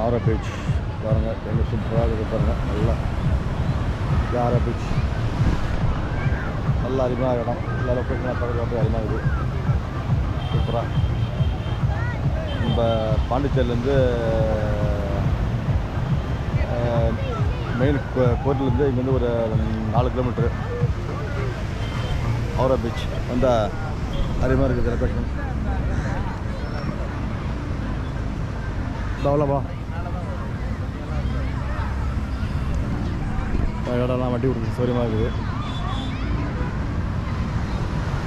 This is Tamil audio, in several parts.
ஆரா பீச் பாருங்கள், எங்கே சூப்பராக இருக்குது பாருங்கள். நல்லா ஆரா பீச் நல்லா அருமையாக இடம். எல்லா லொக்கேஷன் பக்கத்தில் வந்து அருமையாக இருக்குது. சூப்பராக நம்ம பாண்டிச்சேரியிலேருந்து மெயின் கோர்ட்லேருந்து இங்கேருந்து ஒரு 4 கிலோமீட்டரு ஆரா பீச் வந்தால் அருமையாக இருக்குது லொக்கேஷன். டெவலப்பா இடம்லாம் வண்டி கொடுக்குது, சௌரியமாக இருக்குது.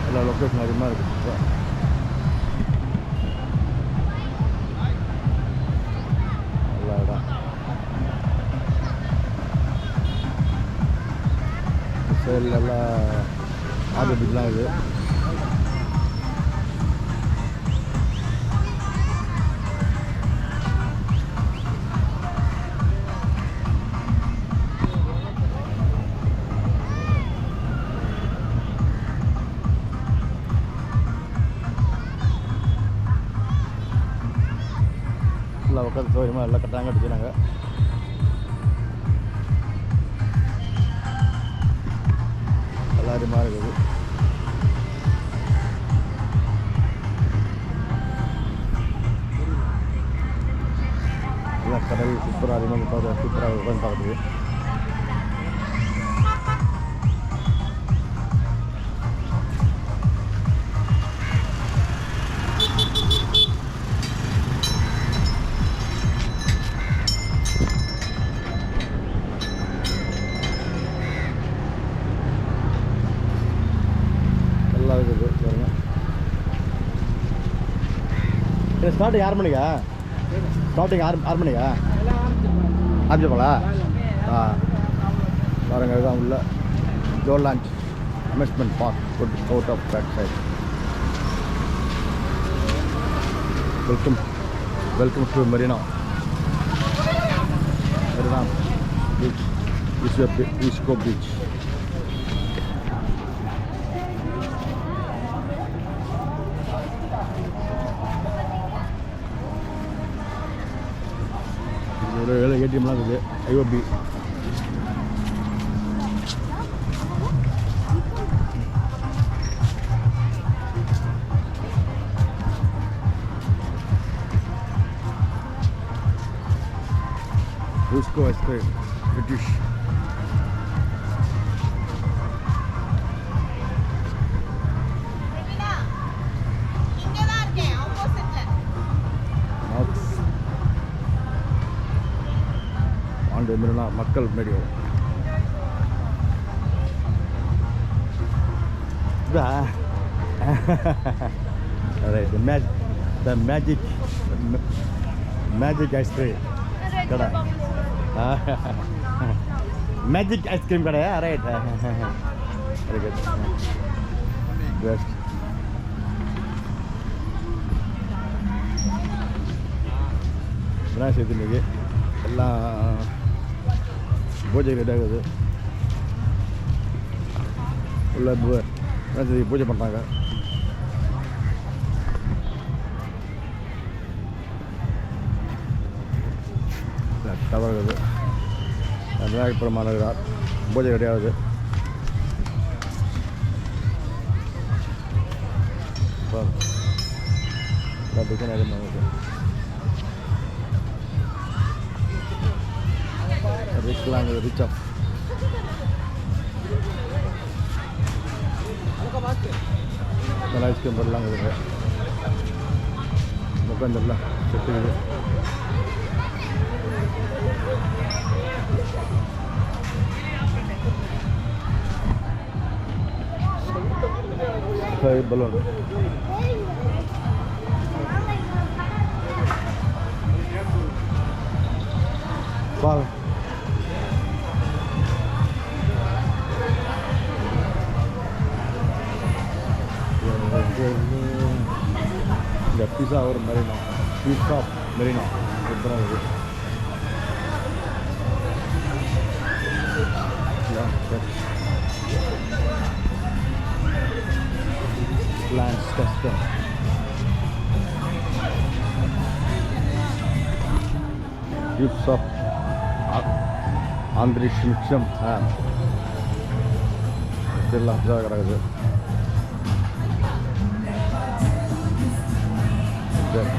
எல்லா லொக்கேஷன் அதிகமாக இருக்குது. எல்லா இடம் சைடில் எல்லாம் ஆர்டர் பீச்லாம் இருக்குது. எல்லாம் உட்காந்து சௌரியமாக எல்லாம் கட்டாங்க அடிச்சுனாங்க. எல்லாருமா இருக்குது. எல்லாம் கடல் சூப்பராக அதிகமாக சூப்பராக உட்காந்து பார்க்குது. இருக்குது பாருங்க. ஸ்டார்டிங் 6 மணிக்கா? ஸ்டார்டிங் 6 மணிக்கா ஆரம்பிச்சுங்களா? பாருங்க, இதுதான் உள்ள ஜோர்லாண்ட் amusement park out of back side. Welcome to Marina beach, ஈஸ்கோ பீச். ஒரு ஏடிஎம்லாம் இருக்குது. ஐஓபி ஈஸ்கோ ஐஸ்கிரீம் பிரிட்டிஷ். மெரினா மக்கள் மேடியோ த மேஜிக் ஐஸ்கிரீம் கடை. மேஜிக் ஐஸ்கிரீம் கடையா? ரைட். பெஸ்ட். விநாயகர் சதுர்த்தி இன்னைக்கு எல்லாம் பூஜை ரெடி ஆகுது. உள்ள விநாயகர் பூஜை பண்ணுறாங்க. டவர் இருக்குது. விநாயகர் பெருமாள் இருக்கிறார். பூஜை ரெடி ஆகுது. ரிச் ஆஃப் ஐஸ்கிரீம் போடலாம் இருக்குது. உட்காந்துடலாம் செட்டுக்குது. பலூன் பால் இந்த பீஸா ஒரு மெரினா பீஸ் ஆஃப் மெரினா சூப்பராக இருக்குது. Lance Custom. டியூப்ஸ் ஆஃப் ஆந்திரிஷ் மிக்சம் இதெல்லாம் அப்படிதான் கிடக்குது. சரி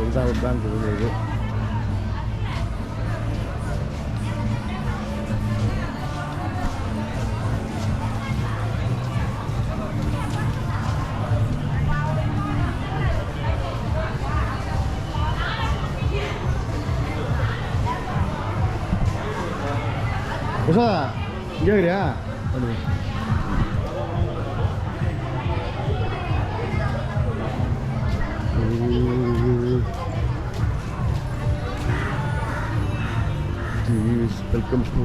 இதுதான் ஒரு பேங்க் இருக்குது. உஷா இங்கே இருக்கிறியா? வெல்கம் டு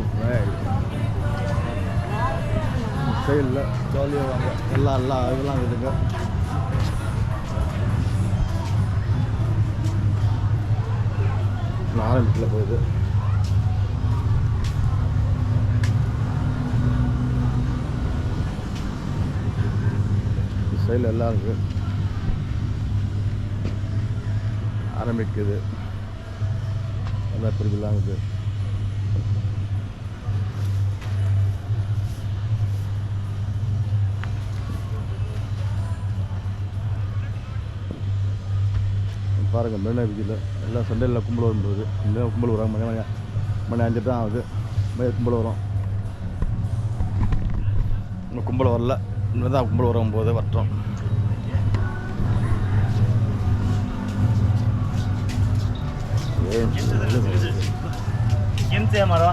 சைடில் ஜாலியாக வாங்க. எல்லாம் இதெல்லாம் இருக்குங்க. ஆரம்பிக்கல போகுது. சைடில் எல்லாம் இருக்குது. ஆரம்பிக்குது எல்லாம் பிரிவுலாம் இருக்குது. பாருங்கள் மெரினா பீச்சில் எல்லாம் சண்டேல கும்பல் வரும்போது இல்லை கும்பல் வராங்க. மணி 5 தான் ஆகுது. கும்பல் வரும். இன்னும் கும்பல் வரல. இன்னும் தான் கும்பல் வரும்போது வரட்டும். કેમ છે અમારો